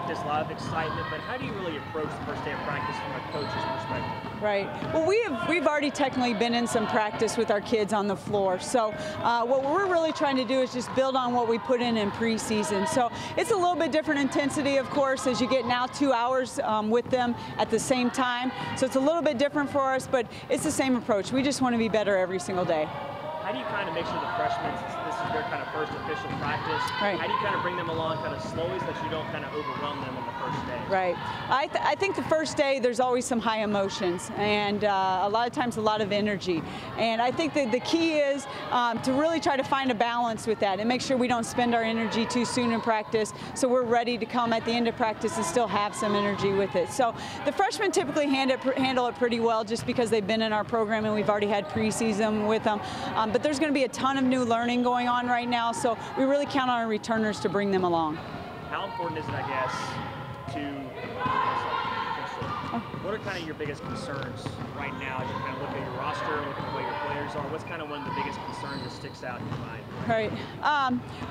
practice, a lot of excitement, but how do you really approach the first day of practice from a coach's perspective? Right. Well, we've already technically been in some practice with our kids on the floor. So what we're really trying to do is just build on what we put in preseason. So it's a little bit different intensity, of course, as you get now 2 hours with them at the same time. So it's a little bit different for us, but it's the same approach. We just want to be better every single day. How do you kind of make sure the freshmen, this is their kind of first official practice, right. How do you kind of bring them along kind of slowly so that you don't kind of overwhelm them on the first day? Right. I think the first day there's always some high emotions and a lot of times a lot of energy. And I think that the key is to really try to find a balance with that and make sure we don't spend our energy too soon in practice so we're ready to come at the end of practice and still have some energy with it. So the freshmen typically handle it pretty well just because they've been in our program and we've already had preseason with them. But there's going to be a ton of new learning going on right now, so we really count on our returners to bring them along. How important is it, I guess, what are kind of your biggest concerns right now as you kind of look at your roster, look at the way your players are? What's kind of one of the biggest concerns that sticks out in your mind? Right.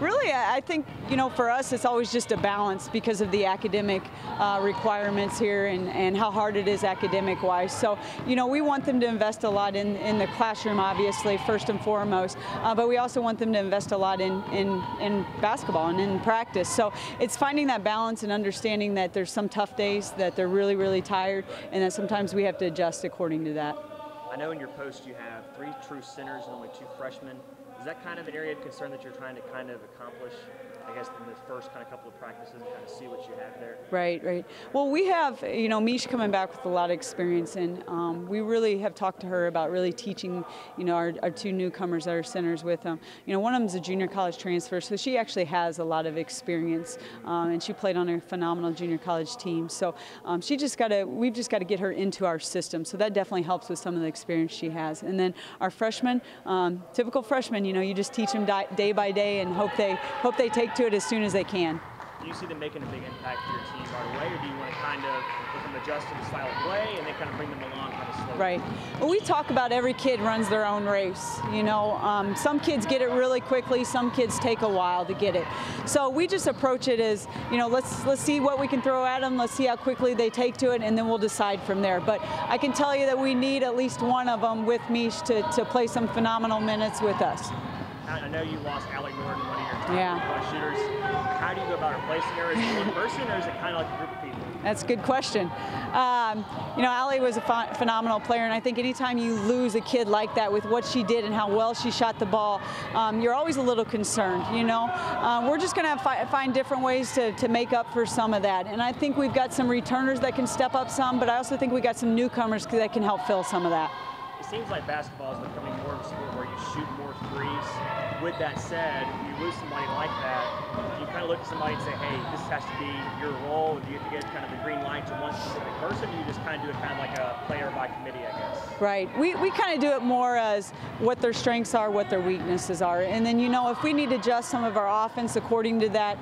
Really, I think, for us, it's always just a balance because of the academic requirements here and how hard it is academic-wise. So, we want them to invest a lot in the classroom, obviously, first and foremost, but we also want them to invest a lot in basketball and in practice. So it's finding that balance and understanding that there's some tough days, that they're really, really tired, and that sometimes we have to adjust according to that. I know in your post you have 3 true centers and only 2 freshmen. Is that kind of an area of concern that you're trying to kind of accomplish, I guess, in the first kind of couple of practices and kind of see what you have there? Right. Well, we have, Mish coming back with a lot of experience, and we really have talked to her about really teaching, our 2 newcomers that are centers with them. One of them is a junior college transfer, so she actually has a lot of experience, and she played on a phenomenal junior college team. So we've just got to get her into our system. So that definitely helps with some of the experience she has. And then our freshmen, typical freshmen, you just teach them day by day and hope they take to it as soon as they can. Do you see them making a big impact to your team right away, or do you want to kind of let them adjust to the style of play and then kind of bring them along kind of slowly? Right. Well, we talk about every kid runs their own race. Some kids get it really quickly, some kids take a while to get it. So we just approach it as, let's see what we can throw at them, let's see how quickly they take to it, and then we'll decide from there. But I can tell you that we need at least one of them with Mish to play some phenomenal minutes with us. I know you lost Allie Norton, one of your top shooters. How do you go about replacing her? Is it one person, or is it kind of like a group of people? That's a good question. Allie was a phenomenal player, and I think anytime you lose a kid like that with what she did and how well she shot the ball, you're always a little concerned, We're just going to find different ways to make up for some of that. And I think we've got some returners that can step up some, but I also think we got some newcomers that can help fill some of that. It seems like basketball is becoming more of a sport where you shoot more threes. With that said, when you lose somebody like that, do you kind of look at somebody and say, hey, this has to be your role? Do you have to get kind of the green light to one specific person? Or do you just kind of do it kind of like a player by committee, I guess? Right. We kind of do it more as what their strengths are, what their weaknesses are. And then, if we need to adjust some of our offense according to that,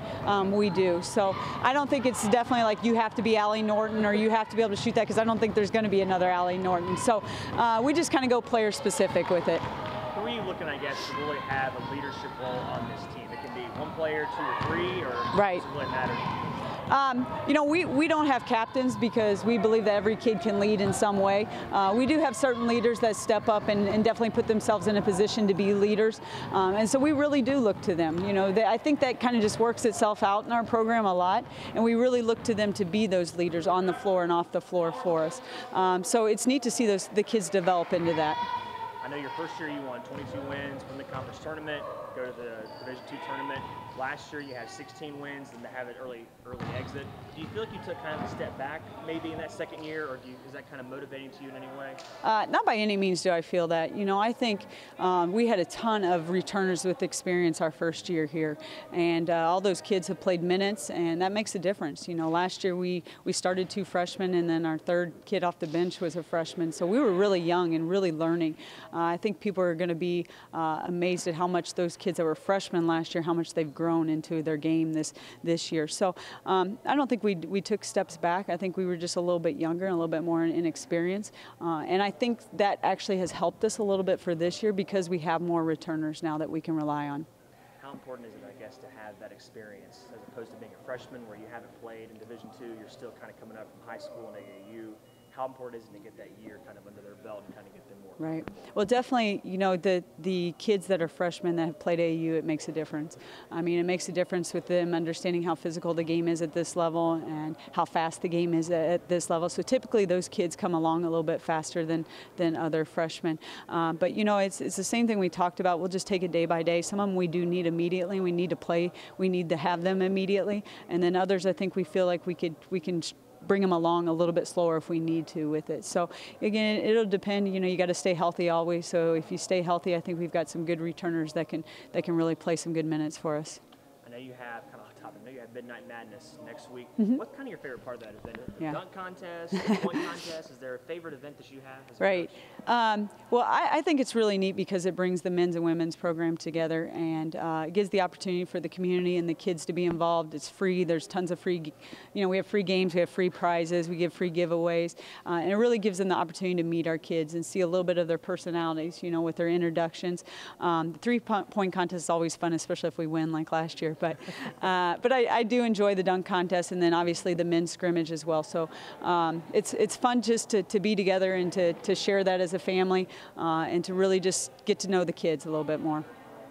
we do. So I don't think it's definitely like you have to be Allie Norton or you have to be able to shoot that, because I don't think there's going to be another Allie Norton. So we just kind of go player specific with it. Who are you looking, I guess, to really have a leadership role on this team? It can be 1 player, 2 or 3, or right. Does it really matter? We don't have captains because we believe that every kid can lead in some way. We do have certain leaders that step up and definitely put themselves in a position to be leaders, and so we really do look to them. I think that kind of just works itself out in our program a lot, and we really look to them to be those leaders on the floor and off the floor for us. So it's neat to see the kids develop into that. I know your first year you won 22 wins, won the conference tournament, go to the Division II tournament. Last year you had 16 wins and to have an early exit. Do you feel like you took kind of a step back maybe in that second year, or is that kind of motivating to you in any way? Not by any means do I feel that. I think we had a ton of returners with experience our first year here, and all those kids have played minutes, and that makes a difference. Last year we started 2 freshmen, and then our 3rd kid off the bench was a freshman, so we were really young and really learning. I think people are going to be amazed at how much those kids that were freshmen last year, how much they've grown into their game this year. So I don't think we took steps back. I think we were just a little bit younger and a little bit more inexperienced. And I think that actually has helped us a little bit for this year because we have more returners now that we can rely on. How important is it, I guess, to have that experience as opposed to being a freshman where you haven't played in Division II, you're still kind of coming up from high school and AAU. How important is it to get that year kind of under their belt and kind of get them more Right. Well, definitely, you know, the kids that are freshmen that have played AAU, it makes a difference. I mean, it makes a difference with them understanding how physical the game is at this level and how fast the game is at this level. So typically those kids come along a little bit faster than other freshmen. But, you know, it's the same thing we talked about. We'll just take it day by day. Some of them we do need immediately. We need to play. We need to have them immediately. And then others, I think we feel like we can bring them along a little bit slower if we need to with it. So again, it'll depend. You know, you got to stay healthy always. So if you stay healthy, I think we've got some good returners that can really play some good minutes for us. I know you have kind of top. I know you have Midnight Madness next week. Mm-hmm. What's kind of your favorite part of that event? Yeah. Dunk contest, point contest. Is there a favorite event that you have? Right. Well, I think it's really neat because it brings the men's and women's program together, and it gives the opportunity for the community and the kids to be involved. It's free. There's tons of free, you know, we have free games, we have free prizes, we give free giveaways, and it really gives them the opportunity to meet our kids and see a little bit of their personalities, you know, with their introductions. The three-point contest is always fun, especially if we win like last year. But I do enjoy the dunk contest, and then obviously the men's scrimmage as well. So it's fun just to be together and to share that as a family and to really just get to know the kids a little bit more.